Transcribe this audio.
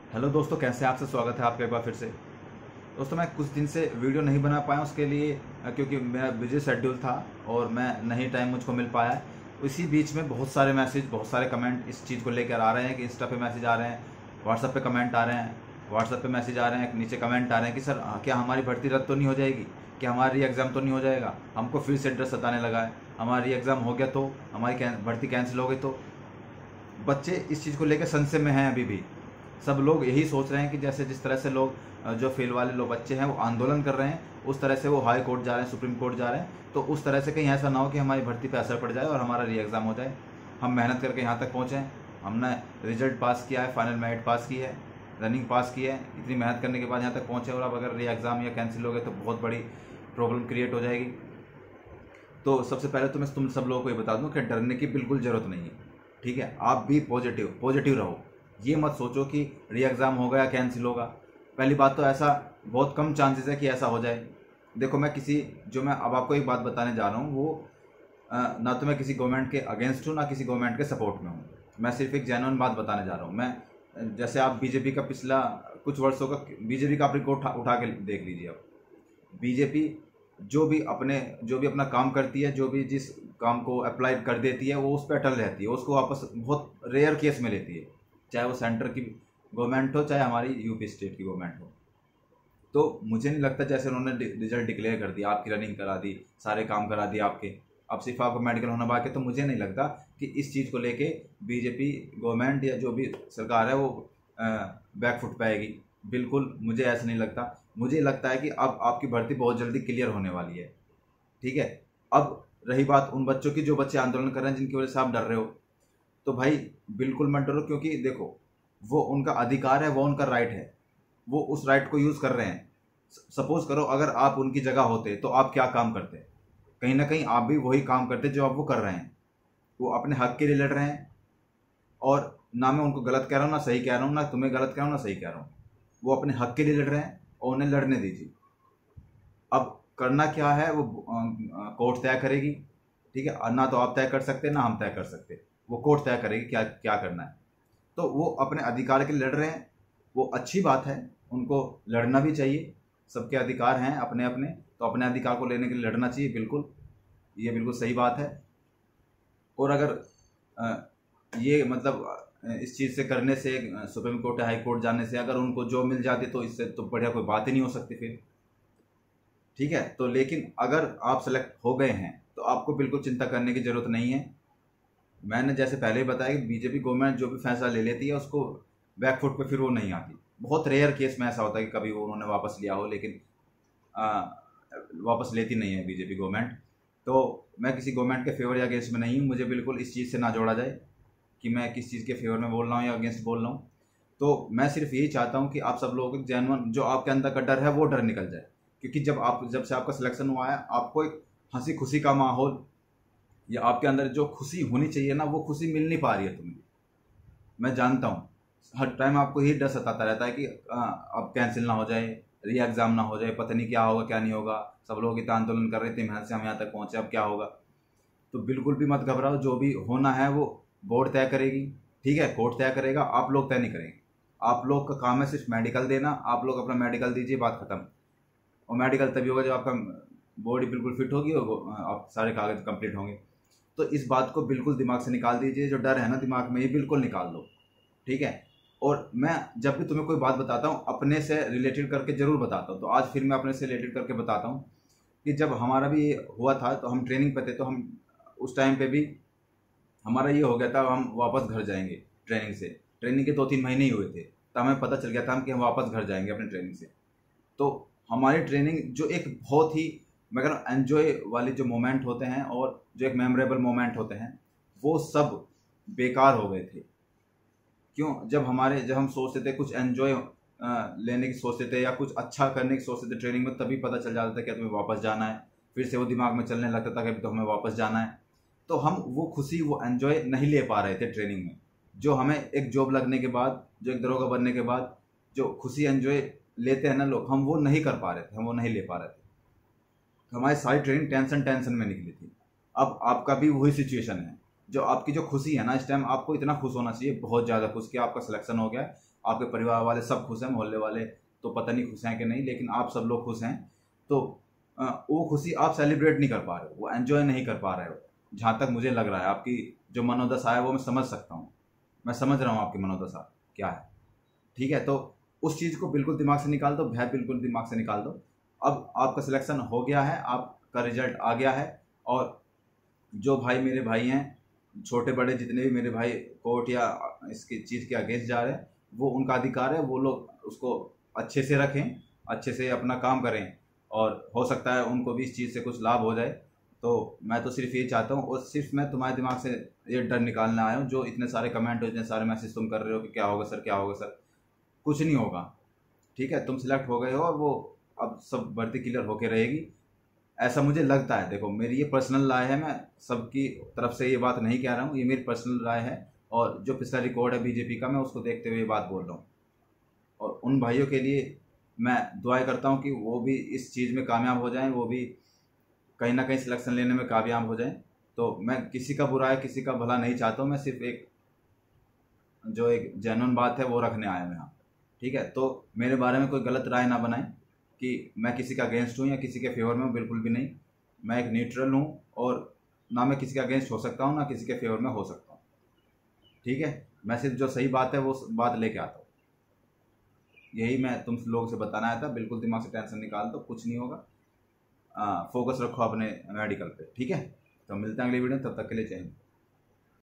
Hello दोस्तों, कैसे हैं? आपसे स्वागत है आपका एक बार फिर से। दोस्तों, मैं कुछ दिन से वीडियो नहीं बना पाया उसके लिए क्योंकि मेरा बिजी शेड्यूल था और मैं नहीं टाइम मुझको मिल पाया है। इसी बीच में बहुत सारे मैसेज, बहुत सारे कमेंट इस चीज़ को लेकर आ रहे हैं कि इंस्टा पे मैसेज आ रहे हैं, व्हाट्सएप पे कमेंट आ रहे हैं, व्हाट्सएप पे मैसेज आ रहे हैं, नीचे कमेंट आ रहे हैं कि सर क्या हमारी भर्ती रद्द तो नहीं हो जाएगी, क्या हमारी एग्ज़ाम तो नहीं हो जाएगा, हमको फिर से डर सताने लगा है, हमारी एग्ज़ाम हो गया तो हमारी भर्ती कैंसिल हो गई तो। बच्चे इस चीज़ को लेकर संशय में हैं अभी भी। सब लोग यही सोच रहे हैं कि जैसे जिस तरह से लोग जो फेल वाले लोग बच्चे हैं वो आंदोलन कर रहे हैं, उस तरह से वो हाई कोर्ट जा रहे हैं, सुप्रीम कोर्ट जा रहे हैं, तो उस तरह से कहीं ऐसा ना हो कि हमारी भर्ती पे असर पड़ जाए और हमारा री एग्ज़ाम हो जाए। हम मेहनत करके यहाँ तक पहुँचे हैं, हमने रिजल्ट पास किया है, फाइनल मेरिट पास की है, रनिंग पास की है, इतनी मेहनत करने के बाद यहाँ तक पहुँचे और अब अगर री एग्ज़ाम या कैंसिल हो गए तो बहुत बड़ी प्रॉब्लम क्रिएट हो जाएगी। तो सबसे पहले तो मैं तुम सब लोगों को ये बता दूं कि डरने की बिल्कुल ज़रूरत नहीं है। ठीक है, आप भी पॉजिटिव रहो। ये मत सोचो कि री एग्ज़ाम होगा या कैंसिल होगा। पहली बात तो ऐसा बहुत कम चांसेस है कि ऐसा हो जाए। देखो, मैं अब आपको एक बात बताने जा रहा हूँ, वो ना तो मैं किसी गवर्नमेंट के अगेंस्ट हूँ ना किसी गवर्नमेंट के सपोर्ट में हूँ। मैं सिर्फ एक जेन्युइन बात बताने जा रहा हूँ। मैं जैसे आप बीजेपी का पिछला कुछ वर्षों का बीजेपी का आप रिकॉर्ड उठा के देख लीजिए। आप बीजेपी जो भी अपना काम करती है, जो भी जिस काम को अप्लाई कर देती है, वो उस पर अटल रहती है, उसको वापस बहुत रेयर केस में लेती है, चाहे वो सेंटर की गवर्नमेंट हो चाहे हमारी यूपी स्टेट की गवर्नमेंट हो। तो मुझे नहीं लगता, जैसे उन्होंने रिजल्ट डिक्लेयर कर दिया, आपकी रनिंग करा दी, सारे काम करा दिए आपके, अब सिर्फ आपको मेडिकल होना बाकी है, तो मुझे नहीं लगता कि इस चीज़ को लेके बीजेपी गवर्नमेंट या जो भी सरकार है वो बैकफुट पे आएगी। बिल्कुल मुझे ऐसा नहीं लगता। मुझे लगता है कि अब आपकी भर्ती बहुत जल्दी क्लियर होने वाली है। ठीक है, अब रही बात उन बच्चों की जो बच्चे आंदोलन कर रहे हैं, जिनकी वजह से आप डर रहे हो, तो भाई बिल्कुल मत डरो, क्योंकि देखो वो उनका अधिकार है, वो उनका राइट है, वो उस राइट को यूज़ कर रहे हैं। सपोज करो अगर आप उनकी जगह होते तो आप क्या काम करते? कहीं ना कहीं आप भी वही काम करते जो आप वो कर रहे हैं। वो अपने हक के लिए लड़ रहे हैं, और ना मैं उनको गलत कह रहा हूँ, ना सही कह रहा हूँ, ना तुम्हें गलत कह रहा हूँ, ना सही कह रहा हूँ। वो अपने हक के लिए लड़ रहे हैं और उन्हें लड़ने दीजिए। अब करना क्या है वो कोर्ट तय करेगी। ठीक है, ना तो आप तय कर सकते ना हम तय कर सकते, वो कोर्ट तय करेगी क्या क्या करना है। तो वो अपने अधिकार के लिए लड़ रहे हैं, वो अच्छी बात है, उनको लड़ना भी चाहिए। सबके अधिकार हैं अपने अपने, तो अपने अधिकार को लेने के लिए लड़ना चाहिए, बिल्कुल, ये बिल्कुल सही बात है। और अगर ये मतलब इस चीज़ से करने से, सुप्रीम कोर्ट या हाई कोर्ट जाने से अगर उनको जो मिल जाती तो इससे तो बढ़िया कोई बात ही नहीं हो सकती फिर। ठीक है, तो लेकिन अगर आप सेलेक्ट हो गए हैं तो आपको बिल्कुल चिंता करने की ज़रूरत नहीं है। मैंने जैसे पहले ही बताया कि बीजेपी गवर्नमेंट जो भी फैसला ले लेती है उसको बैकफुट पे फिर वो नहीं आती। बहुत रेयर केस में ऐसा होता है कि कभी वो उन्होंने वापस लिया हो, लेकिन वापस लेती नहीं है बीजेपी गवर्नमेंट। तो मैं किसी गवर्नमेंट के फेवर या अगेंस्ट में नहीं हूँ, मुझे बिल्कुल इस चीज़ से ना जोड़ा जाए कि मैं किस चीज़ के फेवर में बोल रहा हूँ या अगेंस्ट बोल रहा हूँ। तो मैं सिर्फ यही चाहता हूँ कि आप सब लोगों को जेन्युइन जो आपके अंदर का डर है वो डर निकल जाए, क्योंकि जब से आपका सिलेक्शन हुआ है, आपको एक हंसी खुशी का माहौल, या आपके अंदर जो खुशी होनी चाहिए ना, वो खुशी मिल नहीं पा रही है तुम्हें। मैं जानता हूँ हर टाइम आपको यही डर सताता रहता है कि अब कैंसिल ना हो जाए, री एग्ज़ाम ना हो जाए, पता नहीं क्या होगा क्या नहीं होगा, सब लोग इतना आंदोलन कर रहे थे, मेहनत से हम यहाँ तक पहुँचे, अब क्या होगा। तो बिल्कुल भी मत घबराओ, जो भी होना है वो बोर्ड तय करेगी। ठीक है, कोर्ट तय करेगा, आप लोग तय नहीं करेंगे। आप लोग का काम है सिर्फ मेडिकल देना, आप लोग अपना मेडिकल दीजिए, बात खत्म। और मेडिकल तभी होगा जब आपका बॉडी बिल्कुल फिट होगी और आप सारे कागज कंप्लीट होंगे। तो इस बात को बिल्कुल दिमाग से निकाल दीजिए, जो डर है ना दिमाग में, ये बिल्कुल निकाल दो। ठीक है, और मैं जब भी तुम्हें कोई बात बताता हूँ अपने से रिलेटेड करके ज़रूर बताता हूँ। तो आज फिर मैं अपने से रिलेटेड करके बताता हूँ कि जब हमारा भी ये हुआ था तो हम ट्रेनिंग पे थे, तो हम उस टाइम पे भी हमारा ये हो गया था, हम वापस घर जाएंगे ट्रेनिंग से। ट्रेनिंग के 2-3 महीने ही हुए थे, तो हमें पता चल गया था कि हम वापस घर जाएंगे अपने ट्रेनिंग से। तो हमारी ट्रेनिंग जो एक बहुत ही, मैं कह रहा हूँ, एन्जॉय वाली जो मोमेंट होते हैं और जो एक मेमोरेबल मोमेंट होते हैं, वो सब बेकार हो गए थे। क्यों? जब हम सोचते थे कुछ एन्जॉय लेने की सोचते थे या कुछ अच्छा करने की सोचते थे ट्रेनिंग में, तभी पता चल जाता था कि तुम्हें वापस जाना है। फिर से वो दिमाग में चलने लगता था कि अभी तो हमें वापस जाना है। तो हम वो खुशी, वो एन्जॉय नहीं ले पा रहे थे ट्रेनिंग में, जो हमें एक जॉब लगने के बाद, जो एक दरोगा बनने के बाद जो खुशी एन्जॉय लेते हैं ना लोग, हम वो नहीं कर पा रहे थे, हम वो नहीं ले पा रहे थे। हमारी सारी ट्रेनिंग टेंशन में निकली थी। अब आपका भी वही सिचुएशन है। जो आपकी जो खुशी है ना, इस टाइम आपको इतना खुश होना चाहिए, बहुत ज़्यादा खुश, कि आपका सिलेक्शन हो गया है, आपके परिवार वाले सब खुश हैं, मोहल्ले वाले तो पता नहीं खुश हैं कि नहीं, लेकिन आप सब लोग खुश हैं। तो वो खुशी आप सेलिब्रेट नहीं कर पा रहे हो, वो एंजॉय नहीं कर पा रहे हो। जहाँ तक मुझे लग रहा है आपकी जो मनोदशा है वो मैं समझ सकता हूँ, मैं समझ रहा हूँ आपकी मनोदशा क्या है। ठीक है, तो उस चीज़ को बिल्कुल दिमाग से निकाल दो, भय बिल्कुल दिमाग से निकाल दो। अब आपका सिलेक्शन हो गया है, आपका रिजल्ट आ गया है, और जो भाई मेरे भाई हैं, छोटे बड़े जितने भी मेरे भाई कोर्ट या इसकी चीज़ के अगेंस्ट जा रहे हैं, वो उनका अधिकार है, वो लोग उसको अच्छे से रखें, अच्छे से अपना काम करें, और हो सकता है उनको भी इस चीज़ से कुछ लाभ हो जाए। तो मैं तो सिर्फ ये चाहता हूँ, और सिर्फ मैं तुम्हारे दिमाग से ये डर निकालने आया हूँ। जो इतने सारे कमेंट और इतने सारे मैसेज तुम कर रहे हो कि क्या होगा सर, क्या होगा सर, कुछ नहीं होगा। ठीक है, तुम सिलेक्ट हो गए हो, और वो अब सब भर्ती क्लियर होके रहेगी, ऐसा मुझे लगता है। देखो, मेरी ये पर्सनल राय है, मैं सबकी तरफ से ये बात नहीं कह रहा हूँ, ये मेरी पर्सनल राय है, और जो पिछला रिकॉर्ड है बीजेपी का, मैं उसको देखते हुए ये बात बोल रहा हूँ। और उन भाइयों के लिए मैं दुआएं करता हूँ कि वो भी इस चीज़ में कामयाब हो जाएं, वो भी कहीं ना कहीं सिलेक्शन लेने में कामयाब हो जाएं। तो मैं किसी का बुरा है, किसी का भला नहीं चाहता हूँ, मैं सिर्फ एक जो एक जेन्युइन बात है वो रखने आया हूँ यहाँ। ठीक है, तो मेरे बारे में कोई गलत राय ना बनाएं कि मैं किसी का अगेंस्ट हूँ या किसी के फेवर में हूँ, बिल्कुल भी नहीं। मैं एक न्यूट्रल हूँ, और ना मैं किसी के अगेंस्ट हो सकता हूँ, ना किसी के फेवर में हो सकता हूँ। ठीक है, मैं सिर्फ जो सही बात है वो बात लेके आता हूँ, यही मैं तुम लोगों से बताना आया था। बिल्कुल दिमाग से टेंशन निकाल दो, कुछ नहीं होगा, फोकस रखो अपने मेडिकल पे। ठीक है, तो मिलते हैं अगली वीडियो में, तब तक के लिए जय हिंद।